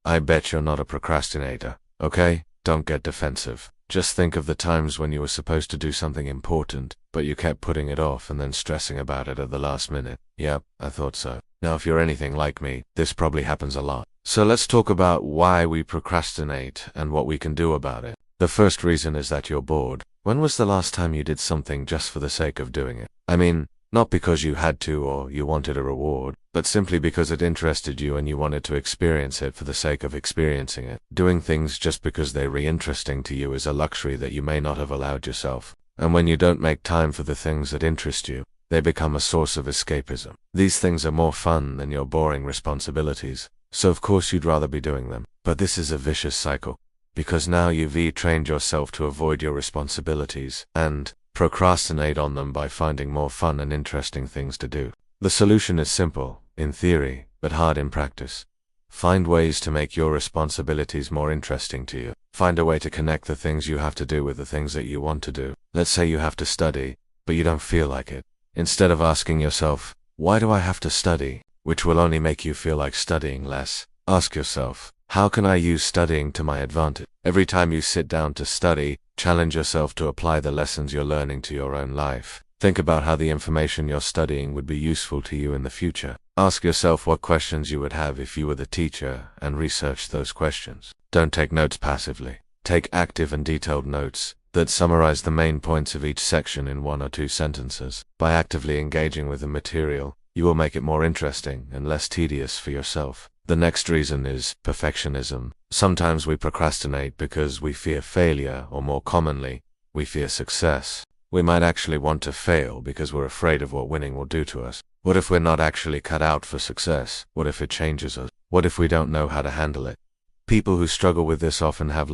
I bet you're not a procrastinator, okay? Don't get defensive. Just think of the times when you were supposed to do something important, but you kept putting it off and then stressing about it at the last minute. Yep, I thought so. Now if you're anything like me, this probably happens a lot. So let's talk about why we procrastinate and what we can do about it. The first reason is that you're bored. When was the last time you did something just for the sake of doing it? I mean, not because you had to or you wanted a reward, but simply because it interested you and you wanted to experience it for the sake of experiencing it. Doing things just because they're re-interesting to you is a luxury that you may not have allowed yourself. And when you don't make time for the things that interest you, they become a source of escapism. These things are more fun than your boring responsibilities, so of course you'd rather be doing them. But this is a vicious cycle, because now you've trained yourself to avoid your responsibilities and procrastinate on them by finding more fun and interesting things to do. The solution is simple, in theory, but hard in practice. Find ways to make your responsibilities more interesting to you. Find a way to connect the things you have to do with the things that you want to do. Let's say you have to study, but you don't feel like it. Instead of asking yourself, why do I have to study? Which will only make you feel like studying less. Ask yourself, how can I use studying to my advantage? Every time you sit down to study, challenge yourself to apply the lessons you're learning to your own life. Think about how the information you're studying would be useful to you in the future. Ask yourself what questions you would have if you were the teacher and research those questions. Don't take notes passively. Take active and detailed notes that summarize the main points of each section in 1 or 2 sentences. By actively engaging with the material, you will make it more interesting and less tedious for yourself. The next reason is perfectionism. Sometimes we procrastinate because we fear failure, or more commonly, we fear success. We might actually want to fail because we're afraid of what winning will do to us. What if we're not actually cut out for success? What if it changes us? What if we don't know how to handle it? People who struggle with this often have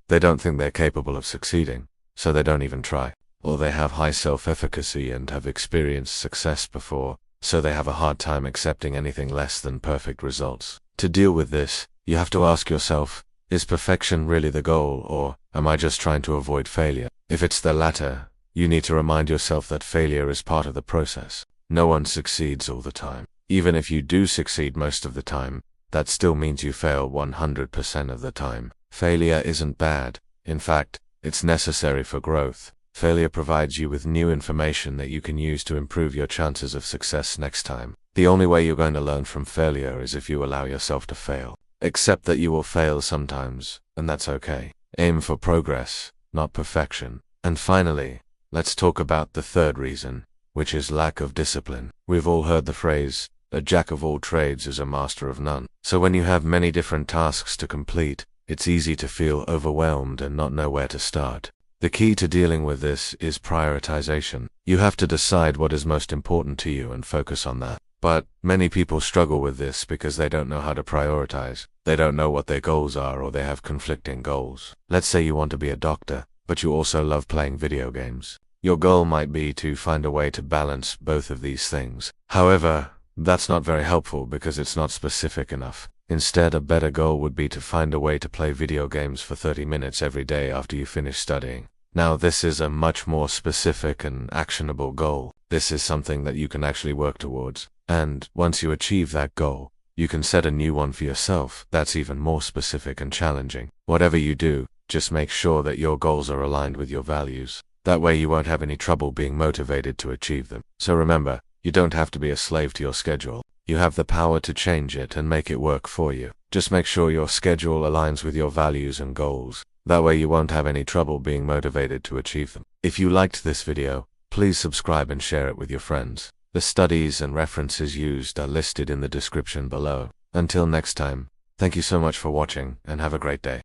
they don't think they're capable of succeeding, so they don't even try. Or they have high self-efficacy and have experienced success before, so they have a hard time accepting anything less than perfect results. To deal with this, you have to ask yourself, is perfection really the goal, or am I just trying to avoid failure? If it's the latter, you need to remind yourself that failure is part of the process. No one succeeds all the time. Even if you do succeed most of the time, that still means you fail 100% of the time. Failure isn't bad. In fact, it's necessary for growth. Failure provides you with new information that you can use to improve your chances of success next time. The only way you're going to learn from failure is if you allow yourself to fail. Accept that you will fail sometimes, and that's okay. Aim for progress, not perfection. And finally, let's talk about the third reason, which is lack of discipline. We've all heard the phrase, a jack of all trades is a master of none. So when you have many different tasks to complete, it's easy to feel overwhelmed and not know where to start. The key to dealing with this is prioritization. You have to decide what is most important to you and focus on that. But many people struggle with this because they don't know how to prioritize. They don't know what their goals are, or they have conflicting goals. Let's say you want to be a doctor, but you also love playing video games. Your goal might be to find a way to balance both of these things. However, that's not very helpful because it's not specific enough. Instead, a better goal would be to find a way to play video games for 30 minutes every day after you finish studying. Now, this is a much more specific and actionable goal. This is something that you can actually work towards. And once you achieve that goal, you can set a new one for yourself that's even more specific and challenging. Whatever you do, just make sure that your goals are aligned with your values. That way you won't have any trouble being motivated to achieve them. So remember, you don't have to be a slave to your schedule. You have the power to change it and make it work for you. Just make sure your schedule aligns with your values and goals. That way you won't have any trouble being motivated to achieve them. If you liked this video, please subscribe and share it with your friends. The studies and references used are listed in the description below. Until next time, thank you so much for watching and have a great day.